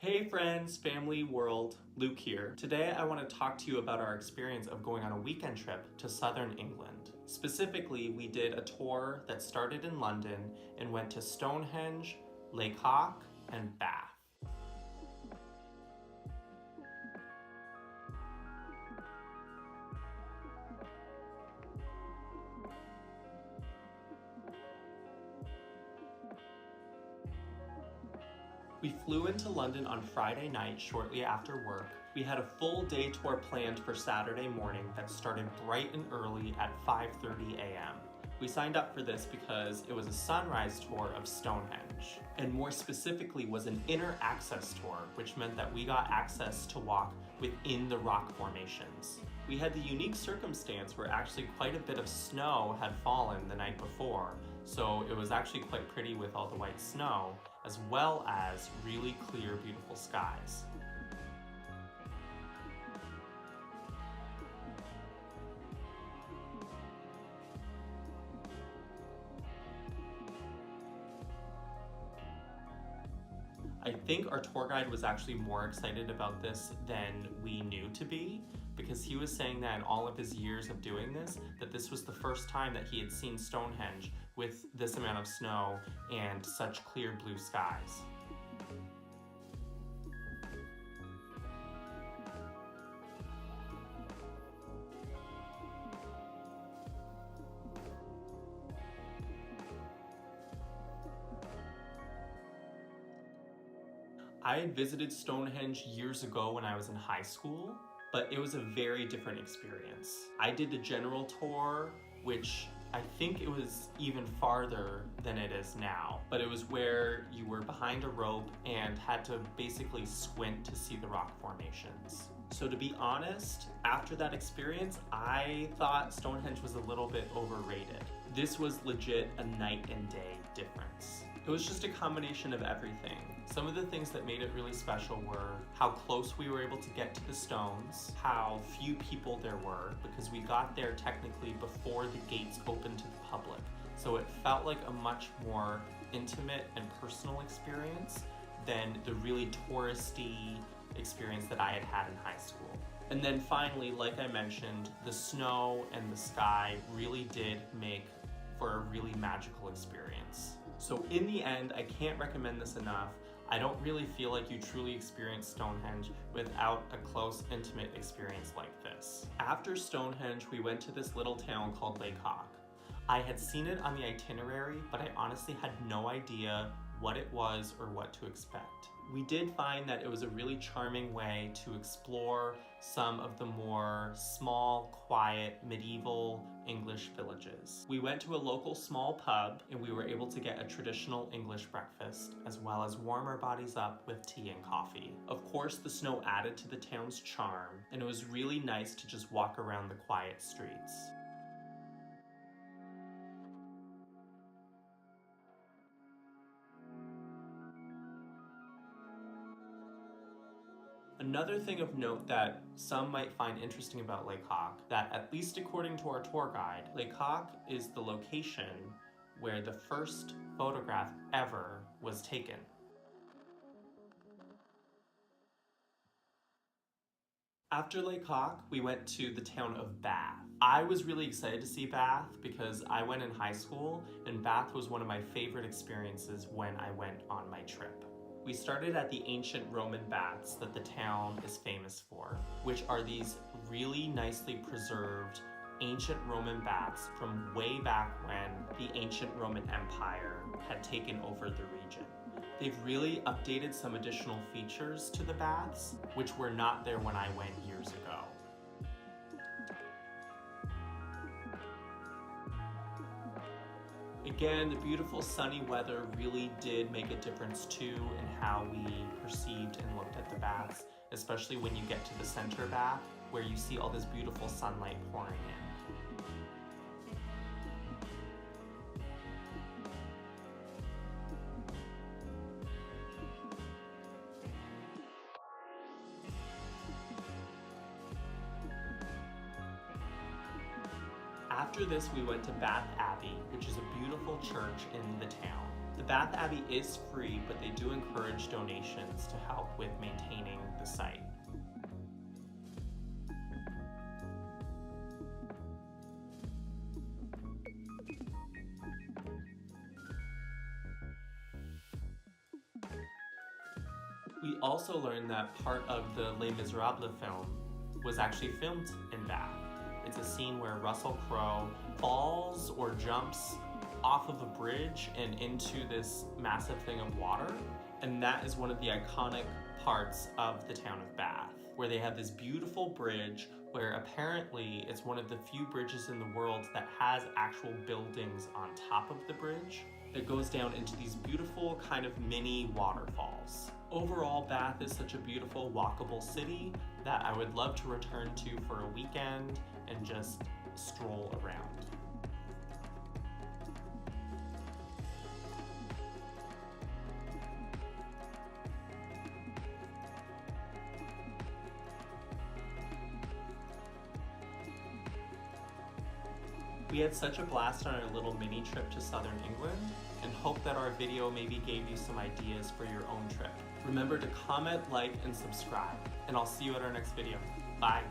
Hey friends, family, world, Luke here. Today I want to talk to you about our experience of going on a weekend trip to southern England. Specifically, we did a tour that started in London and went to Stonehenge, Lacock and Bath. We flew into London on Friday night shortly after work. We had a full day tour planned for Saturday morning that started bright and early at 5:30 a.m. We signed up for this because it was a sunrise tour of Stonehenge, and more specifically was an inner access tour, which meant that we got access to walk within the rock formations. We had the unique circumstance where actually quite a bit of snow had fallen the night before, so it was actually quite pretty with all the white snow, as well as really clear, beautiful skies. I think our tour guide was actually more excited about this than we knew to be, because he was saying that in all of his years of doing this, that this was the first time that he had seen Stonehenge with this amount of snow and such clear blue skies. I had visited Stonehenge years ago when I was in high school, but it was a very different experience. I did the general tour, which I think it was even farther than it is now, but it was where you were behind a rope and had to basically squint to see the rock formations. So to be honest, after that experience, I thought Stonehenge was a little bit overrated. This was legit a night and day difference. It was just a combination of everything. Some of the things that made it really special were how close we were able to get to the stones, how few people there were, because we got there technically before the gates opened to the public. So it felt like a much more intimate and personal experience than the really touristy experience that I had had in high school. And then finally, like I mentioned, the snow and the sky really did make for a really magical experience. So in the end, I can't recommend this enough. I don't really feel like you truly experience Stonehenge without a close, intimate experience like this. After Stonehenge, we went to this little town called Lacock. I had seen it on the itinerary, but I honestly had no idea what it was or what to expect. We did find that it was a really charming way to explore some of the more small, quiet, medieval English villages. We went to a local small pub and we were able to get a traditional English breakfast, as well as warm our bodies up with tea and coffee. Of course, the snow added to the town's charm, and it was really nice to just walk around the quiet streets. Another thing of note that some might find interesting about Lacock, that at least according to our tour guide, Lacock is the location where the first photograph ever was taken. After Lacock, we went to the town of Bath. I was really excited to see Bath because I went in high school and Bath was one of my favorite experiences when I went on my trip. We started at the ancient Roman baths that the town is famous for, which are these really nicely preserved ancient Roman baths from way back when the ancient Roman Empire had taken over the region. They've really updated some additional features to the baths, which were not there when I went years ago. Again, the beautiful sunny weather really did make a difference too in how we perceived and looked at the baths, especially when you get to the center bath where you see all this beautiful sunlight pouring in. After this, we went to Bath Abbey, which is a beautiful church in the town. The Bath Abbey is free, but they do encourage donations to help with maintaining the site. We also learned that part of the Les Miserables film was actually filmed in Bath. It's a scene where Russell Crowe falls or jumps off of a bridge and into this massive thing of water. And that is one of the iconic parts of the town of Bath, where they have this beautiful bridge where apparently it's one of the few bridges in the world that has actual buildings on top of the bridge that goes down into these beautiful kind of mini waterfalls. Overall, Bath is such a beautiful, walkable city that I would love to return to for a weekend and just stroll around. We had such a blast on our little mini trip to southern England and hope that our video maybe gave you some ideas for your own trip. Remember to comment, like, and subscribe, and I'll see you at our next video. Bye!